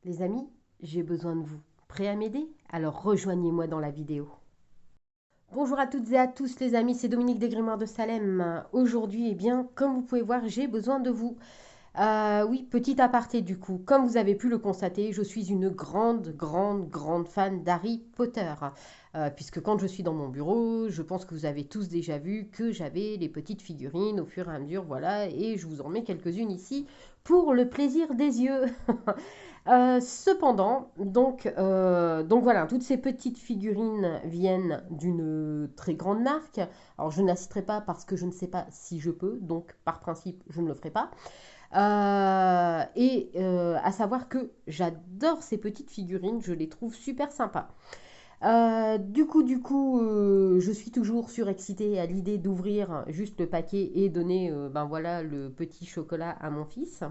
Les amis, j'ai besoin de vous. Prêts à m'aider? Alors rejoignez-moi dans la vidéo. Bonjour à toutes et à tous les amis, c'est Dominique des Grimoires de Salem. Aujourd'hui, eh bien, comme vous pouvez voir, j'ai besoin de vous. Oui, petit aparté du coup. Comme vous avez pu le constater, je suis une grande fan d'Harry Potter. Puisque quand je suis dans mon bureau, je pense que vous avez tous déjà vu que j'avais les petites figurines au fur et à mesure, voilà, et je vous en mets quelques-unes ici pour le plaisir des yeux. Cependant, donc voilà, toutes ces petites figurines viennent d'une très grande marque. Alors je ne la citerai pas parce que je ne sais pas si je peux, donc par principe je ne le ferai pas. À savoir que j'adore ces petites figurines, je les trouve super sympas. Je suis toujours surexcitée à l'idée d'ouvrir juste le paquet et donner, ben voilà, le petit chocolat à mon fils.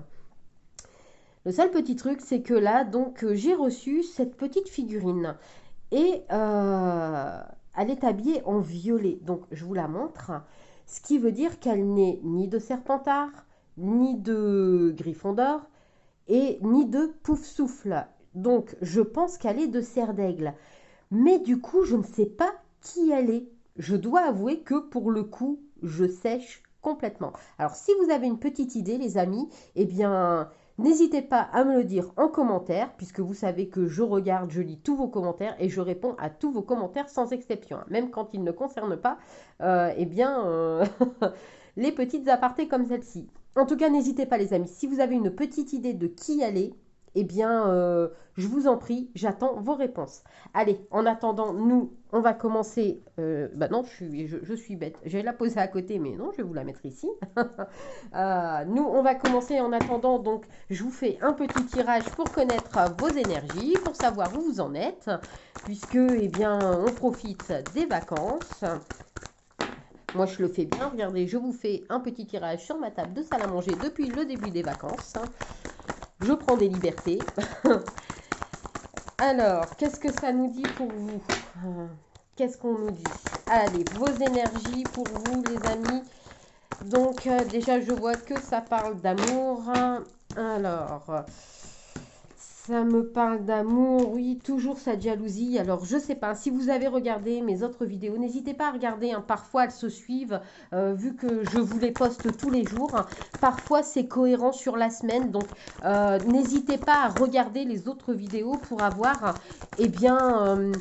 Le seul petit truc, c'est que là, j'ai reçu cette petite figurine et elle est habillée en violet. Donc, je vous la montre. Ce qui veut dire qu'elle n'est ni de Serpentard, ni de Gryffondor et ni de Poufsouffle. Donc, je pense qu'elle est de Serre d'Aigle. Mais du coup, je ne sais pas qui elle est. Je dois avouer que pour le coup, je sèche complètement. Alors, si vous avez une petite idée, les amis, eh bien, n'hésitez pas à me le dire en commentaire, puisque vous savez que je regarde, je lis tous vos commentaires et je réponds à tous vos commentaires sans exception, hein. Même quand ils ne concernent pas, eh bien, les petites apartés comme celle-ci. En tout cas, n'hésitez pas, les amis, si vous avez une petite idée de qui elle est, eh bien, je vous en prie, j'attends vos réponses. Allez, en attendant, nous, on va commencer. Bah non, je suis bête. J'allais la poser à côté, mais non, je vais vous la mettre ici. Nous, on va commencer en attendant. Donc, je vous fais un petit tirage pour connaître vos énergies, pour savoir où vous en êtes, puisque, eh bien, on profite des vacances. Moi, je le fais bien. Regardez, je vous fais un petit tirage sur ma table de salle à manger depuis le début des vacances. Je prends des libertés. Alors, qu'est-ce que ça nous dit pour vous? Qu'est-ce qu'on nous dit? Allez, vos énergies pour vous, les amis. Donc, déjà, je vois que ça parle d'amour. Alors, ça me parle d'amour, oui, toujours cette jalousie. Alors, je sais pas, si vous avez regardé mes autres vidéos, n'hésitez pas à regarder, hein. Parfois, elles se suivent, vu que je vous les poste tous les jours, hein. Parfois, c'est cohérent sur la semaine. Donc, n'hésitez pas à regarder les autres vidéos pour avoir, eh bien,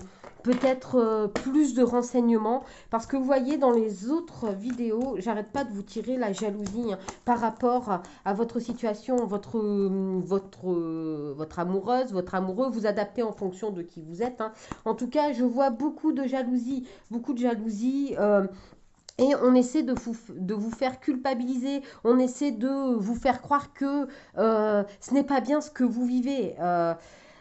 peut-être plus de renseignements. Parce que vous voyez, dans les autres vidéos, j'arrête pas de vous tirer la jalousie, hein, par rapport à votre situation, votre amoureuse, votre amoureux, vous adaptez en fonction de qui vous êtes, hein. En tout cas, je vois beaucoup de jalousie, et on essaie de vous faire culpabiliser, on essaie de vous faire croire que ce n'est pas bien ce que vous vivez.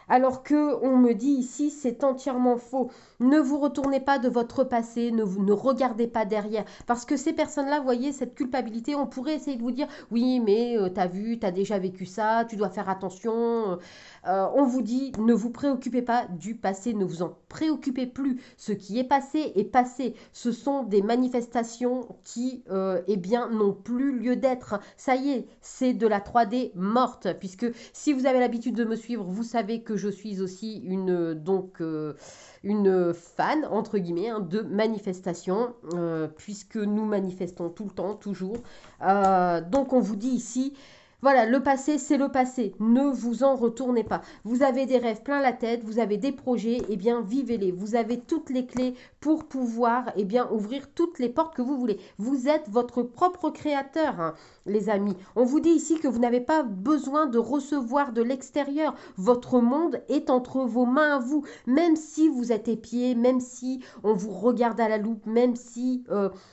Alors que on me dit ici, c'est entièrement faux. Ne vous retournez pas de votre passé, ne regardez pas derrière. Parce que ces personnes-là, vous voyez, cette culpabilité, on pourrait essayer de vous dire, oui, mais t'as vu, t'as déjà vécu ça, tu dois faire attention. On vous dit, ne vous préoccupez pas du passé, ne vous en préoccupez plus. Ce qui est passé est passé. Ce sont des manifestations qui, eh bien, n'ont plus lieu d'être. Ça y est, c'est de la 3D morte. Puisque si vous avez l'habitude de me suivre, vous savez que je suis aussi une fan, entre guillemets, hein, de manifestations, puisque nous manifestons tout le temps, toujours. Donc on vous dit ici, voilà, le passé, c'est le passé. Ne vous en retournez pas. Vous avez des rêves plein la tête, vous avez des projets, eh bien, vivez-les. Vous avez toutes les clés pour pouvoir, eh bien, ouvrir toutes les portes que vous voulez. Vous êtes votre propre créateur, hein, les amis. On vous dit ici que vous n'avez pas besoin de recevoir de l'extérieur. Votre monde est entre vos mains à vous. Même si vous êtes épié, même si on vous regarde à la loupe, même si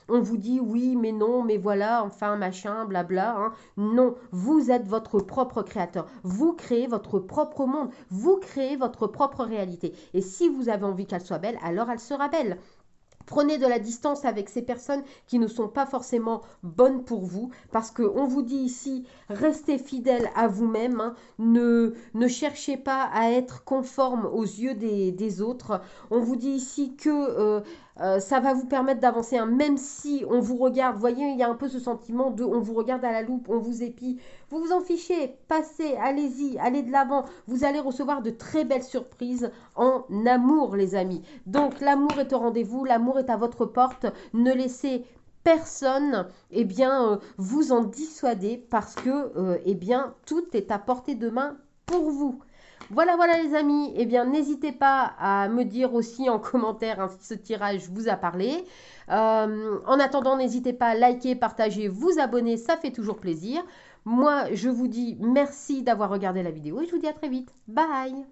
on vous dit oui, mais non, mais voilà, enfin, machin, blabla, hein. Non, vous êtes votre propre créateur. Vous créez votre propre monde. Vous créez votre propre réalité. Et si vous avez envie qu'elle soit belle, alors elle sera belle. Prenez de la distance avec ces personnes qui ne sont pas forcément bonnes pour vous, parce qu'on vous dit ici, restez fidèle à vous-même, hein. Ne cherchez pas à être conforme aux yeux des autres. On vous dit ici que Ça va vous permettre d'avancer, hein, même si on vous regarde. Vous voyez, il y a un peu ce sentiment de on vous regarde à la loupe, on vous épie. Vous vous en fichez, passez, allez-y, allez de l'avant. Vous allez recevoir de très belles surprises en amour, les amis. Donc, l'amour est au rendez-vous, l'amour est à votre porte. Ne laissez personne vous en dissuader parce que tout est à portée de main pour vous. Voilà, voilà les amis, n'hésitez pas à me dire aussi en commentaire, hein, si ce tirage vous a parlé. En attendant, n'hésitez pas à liker, partager, vous abonner, ça fait toujours plaisir. Moi, je vous dis merci d'avoir regardé la vidéo et je vous dis à très vite. Bye!